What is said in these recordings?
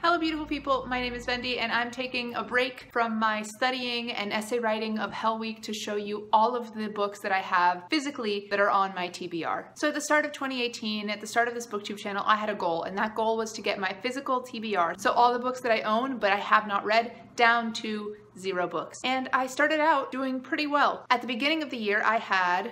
Hello beautiful people, my name is Vendi and I'm taking a break from my studying and essay writing of Hell Week to show you all of the books that I have physically that are on my TBR. So at the start of 2018, at the start of this booktube channel, I had a goal, and that goal was to get my physical TBR, so all the books that I own but I have not read, down to 0 books. And I started out doing pretty well. At the beginning of the year I had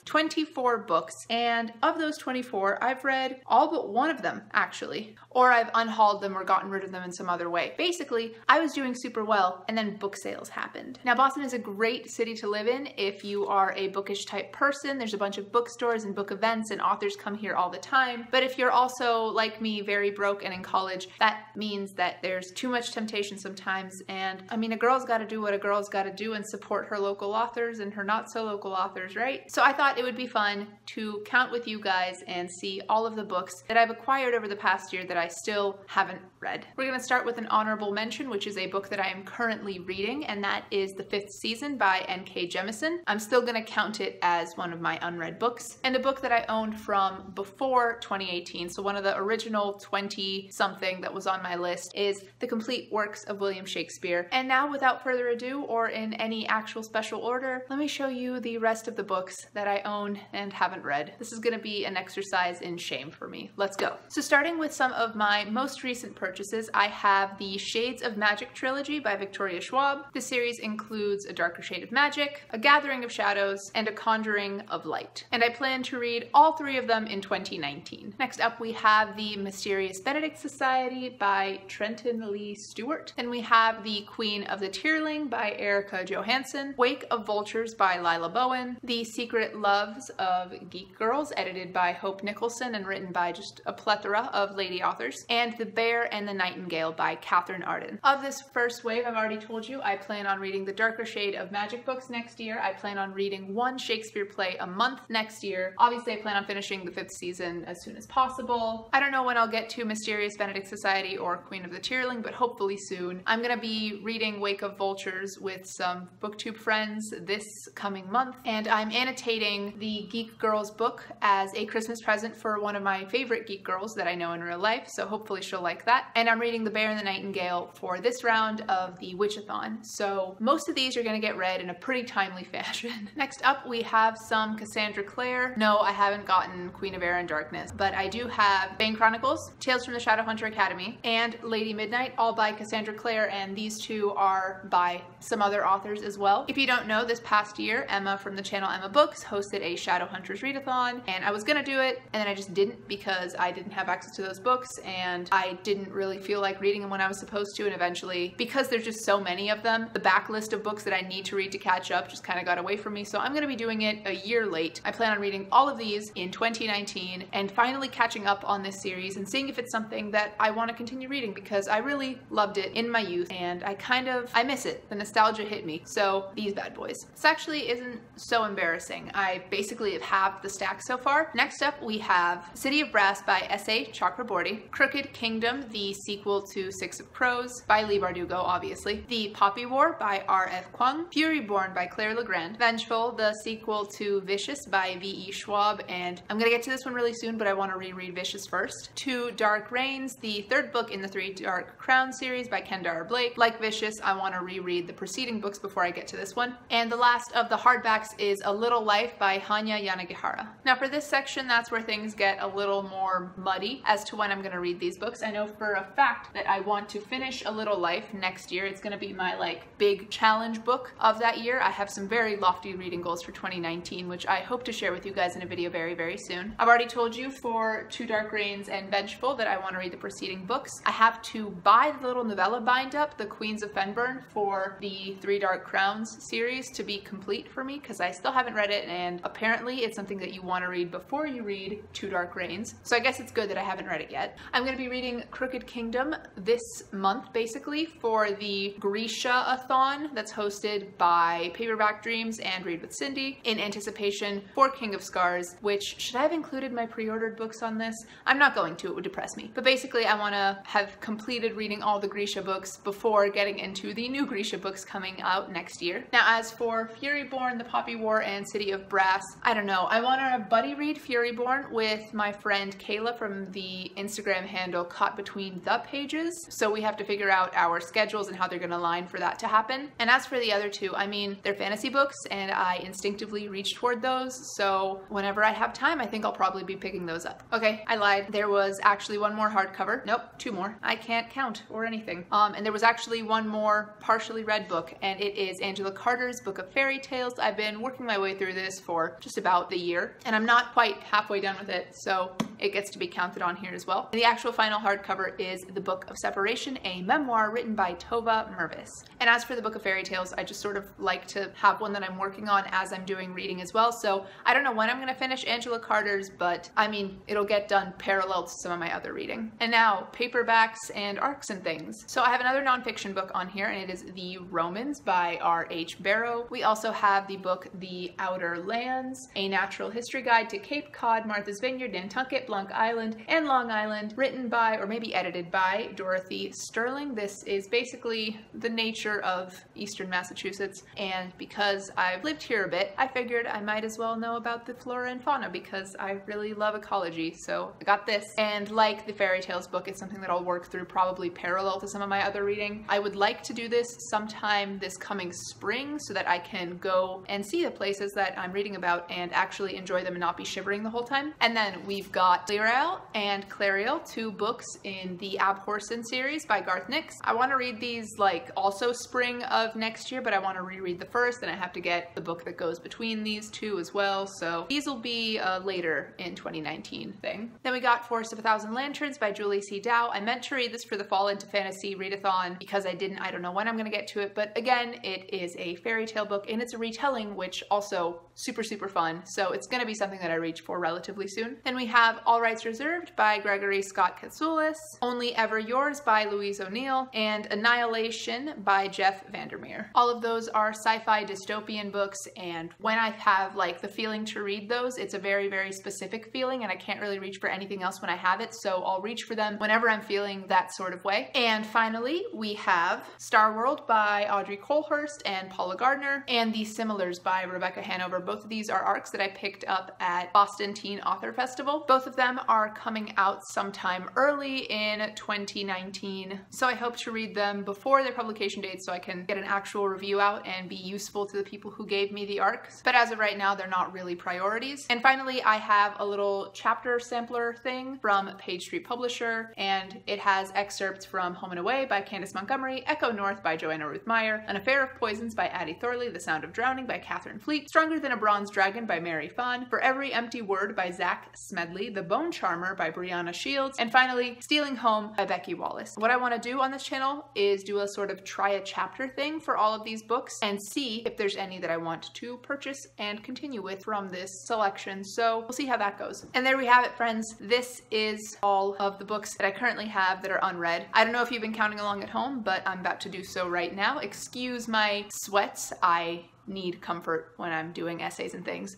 24 books, and of those 24, I've read all but one of them, actually. Or I've unhauled them or gotten rid of them in some other way. Basically, I was doing super well, and then book sales happened. Now, Boston is a great city to live in if you are a bookish type person. There's a bunch of bookstores and book events, and authors come here all the time. But if you're also, like me, very broke and in college, that means that there's too much temptation sometimes. And I mean, a girl's gotta do what a girl's gotta do and support her local authors and her not so local authors, right? So I thought it would be fun to count with you guys and see all of the books that I've acquired over the past year that I still haven't read. We're going to start with an honorable mention, which is a book that I am currently reading, and that is The Fifth Season by N.K. Jemisin. I'm still going to count it as one of my unread books. And a book that I owned from before 2018, so one of the original 20-something that was on my list, is The Complete Works of William Shakespeare. And now, without further ado, or in any actual special order, let me show you the rest of the books that I own and haven't read. This is going to be an exercise in shame for me. Let's go. So starting with some of my most recent purchases, I have the Shades of Magic trilogy by Victoria Schwab. The series includes A Darker Shade of Magic, A Gathering of Shadows, and A Conjuring of Light. And I plan to read all 3 of them in 2019. Next up we have the Mysterious Benedict Society by Trenton Lee Stewart. Then we have The Queen of the Tierling by Erica Johansson, Wake of Vultures by Lila Bowen, The Secret Loves of Geek Girls, edited by Hope Nicholson and written by just a plethora of lady authors, and The Bear and the Nightingale by Catherine Arden. Of this first wave, I've already told you, I plan on reading the Darker Shade of Magic books next year. I plan on reading 1 Shakespeare play a month next year. Obviously, I plan on finishing the 5th season as soon as possible. I don't know when I'll get to Mysterious Benedict Society or Queen of the Tierling, but hopefully soon. I'm gonna be reading Wake of Vultures with some booktube friends this coming month, and I'm annotating the Geek Girls book as a Christmas present for one of my favorite geek girls that I know in real life, so hopefully she'll like that. And I'm reading The Bear and the Nightingale for this round of the Witchathon, so most of these are going to get read in a pretty timely fashion. Next up we have some Cassandra Clare. No, I haven't gotten Queen of Air and Darkness, but I do have Bane Chronicles, Tales from the Shadowhunter Academy, and Lady Midnight, all by Cassandra Clare, and these 2 are by some other authors as well. If you don't know, this past year Emma from the channel Emma Books hosted a Shadowhunters readathon, and I was gonna do it and then I just didn't because I didn't have access to those books and I didn't really feel like reading them when I was supposed to, and eventually, because there's just so many of them, the backlist of books that I need to read to catch up just kind of got away from me, so I'm gonna be doing it a year late. I plan on reading all of these in 2019 and finally catching up on this series and seeing if it's something that I want to continue reading, because I really loved it in my youth and I miss it. The nostalgia hit me. So these bad boys. This actually isn't so embarrassing. I basically have halved the stack so far. Next up we have City of Brass by S.A. Chakraborty, Crooked Kingdom, the sequel to Six of Crows by Leigh Bardugo, obviously, The Poppy War by R.F. Kuang, Furyborn by Claire Legrand, Vengeful, the sequel to Vicious by V.E. Schwab, and I'm gonna get to this one really soon, but I want to reread Vicious first. 2 Dark Reigns, the 3rd book in the 3 Dark Crowns series by Kendara Blake. Like Vicious, I want to reread the preceding books before I get to this one. And the last of the hardbacks is A Little Life by Hanya Yanagihara. Now for this section, that's where things get a little more muddy as to when I'm going to read these books. I know for a fact that I want to finish A Little Life next year. It's going to be my big challenge book of that year. I have some very lofty reading goals for 2019, which I hope to share with you guys in a video very, very soon. I've already told you for 2 Dark Reigns and Vengeful that I want to read the preceding books. I have to buy the little novella bind up, The Queens of Fenburn, for the 3 Dark Crowns series to be complete for me, because I still haven't read it, and apparently it's something that you want to read before you read 2 Dark Reigns, so I guess it's good that I haven't read it yet. I'm going to be reading Crooked Kingdom this month, basically, for the Grisha-a-thon that's hosted by Paperback Dreams and Read with Cindy, in anticipation for King of Scars, which, should I have included my pre-ordered books on this? I'm not going to, it would depress me. But basically, I want to have completed reading all the Grisha books before getting into the new Grisha books coming out next year. Now, as for Furyborn, The Poppy War, and City of Brass, class. I don't know. I want to buddy read Furyborn with my friend Kayla from the Instagram handle caughtbetweenpages. So we have to figure out our schedules and how they're going to align for that to happen. And as for the other two, I mean, they're fantasy books and I instinctively reach toward those. So whenever I have time, I think I'll probably be picking those up. Okay, I lied. There was actually one more hardcover. Nope, two more. I can't count or anything. And there was actually one more partially read book, and it is Angela Carter's Book of Fairy Tales. I've been working my way through this for just about the year, and I'm not quite halfway done with it, so it gets to be counted on here as well. And the actual final hardcover is The Book of Separation, a memoir written by Tova Mervis. And as for the Book of Fairy Tales, I just sort of like to have one that I'm working on as I'm doing reading as well. So I don't know when I'm going to finish Angela Carter's, but I mean, it'll get done parallel to some of my other reading. And now, paperbacks and arcs and things. So I have another nonfiction book on here, and it is The Romans by R.H. Barrow. We also have the book The Outer Lands, A Natural History Guide to Cape Cod, Martha's Vineyard, Nantucket, Blanc Island, and Long Island, written by, or maybe edited by, Dorothy Sterling. This is basically the nature of Eastern Massachusetts, and because I've lived here a bit, I figured I might as well know about the flora and fauna because I really love ecology, so I got this. And like the Fairy Tales book, it's something that I'll work through probably parallel to some of my other reading. I would like to do this sometime this coming spring so that I can go and see the places that I'm reading about and actually enjoy them and not be shivering the whole time. And then we've got Cleriel and Cleriel, two books in the Abhorsen series by Garth Nix. I want to read these like also spring of next year, but I want to reread the first, and I have to get the book that goes between these two as well. So these will be later in 2019 thing. Then we got Forest of a Thousand Lanterns by Julie C. Dow. I meant to read this for the Fall into Fantasy readathon because I didn't. I don't know when I'm going to get to it, but again, it is a fairy tale book and it's a retelling, which also super fun. So it's going to be something that I reach for relatively soon. Then we have All Rights Reserved by Gregory Scott Katsoulis, Only Ever Yours by Louise O'Neill, and Annihilation by Jeff Vandermeer. All of those are sci-fi dystopian books, and when I have like the feeling to read those, it's a very specific feeling, and I can't really reach for anything else when I have it, so I'll reach for them whenever I'm feeling that sort of way. And finally, we have Star World by Audrey Hearst and Paula Gardner, and The Similars by Rebecca Hanover. Both of these are arcs that I picked up at Boston Teen Author Festival. Both of them are coming out sometime early in 2019, so I hope to read them before their publication dates so I can get an actual review out and be useful to the people who gave me the arcs. But as of right now, they're not really priorities. And finally, I have a little chapter sampler thing from Page Street Publisher, and it has excerpts from Home and Away by Candace Montgomery, Echo North by Joanna Ruth Meyer, An Affair of Poisons by Addie Thorley, The Sound of Drowning by Catherine Fleet, Stronger Than a Bronze Dragon by Mary Fawn, For Every Empty Word by Zach Smedley, The Bone Charmer by Brianna Shields, and finally, Stealing Home by Becky Wallace. What I want to do on this channel is do a sort of try a chapter thing for all of these books and see if there's any that I want to purchase and continue with from this selection. So we'll see how that goes. And there we have it, friends. This is all of the books that I currently have that are unread. I don't know if you've been counting along at home, but I'm about to do so right now. Excuse my sweats. I need comfort when I'm doing essays and things.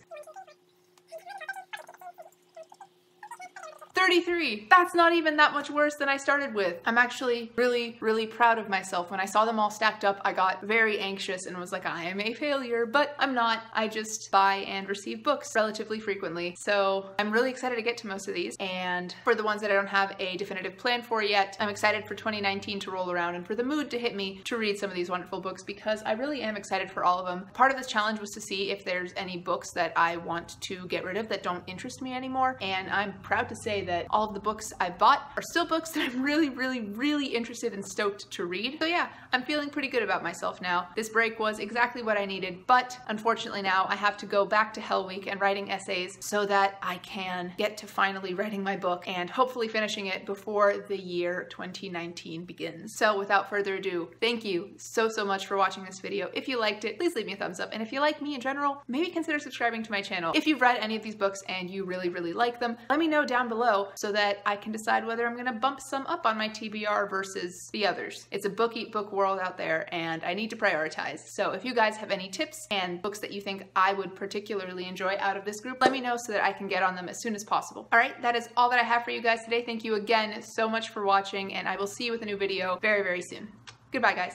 33! That's not even that much worse than I started with. I'm actually really proud of myself. When I saw them all stacked up, I got very anxious and was like, I am a failure, but I'm not. I just buy and receive books relatively frequently. So I'm really excited to get to most of these. And for the ones that I don't have a definitive plan for yet, I'm excited for 2019 to roll around and for the mood to hit me to read some of these wonderful books because I really am excited for all of them. Part of this challenge was to see if there's any books that I want to get rid of that don't interest me anymore. And I'm proud to say that all of the books I bought are still books that I'm really interested and stoked to read. So yeah, I'm feeling pretty good about myself now. This break was exactly what I needed, but unfortunately now I have to go back to Hell Week and writing essays so that I can get to finally writing my book and hopefully finishing it before the year 2019 begins. So without further ado, thank you so much for watching this video. If you liked it, please leave me a thumbs up, and if you like me in general, maybe consider subscribing to my channel. If you've read any of these books and you really like them, let me know down below so that I can decide whether I'm gonna bump some up on my TBR versus the others. It's a book-eat-book world out there, and I need to prioritize. So if you guys have any tips and books that you think I would particularly enjoy out of this group, let me know so that I can get on them as soon as possible. All right, that is all that I have for you guys today. Thank you again so much for watching, and I will see you with a new video very soon. Goodbye, guys.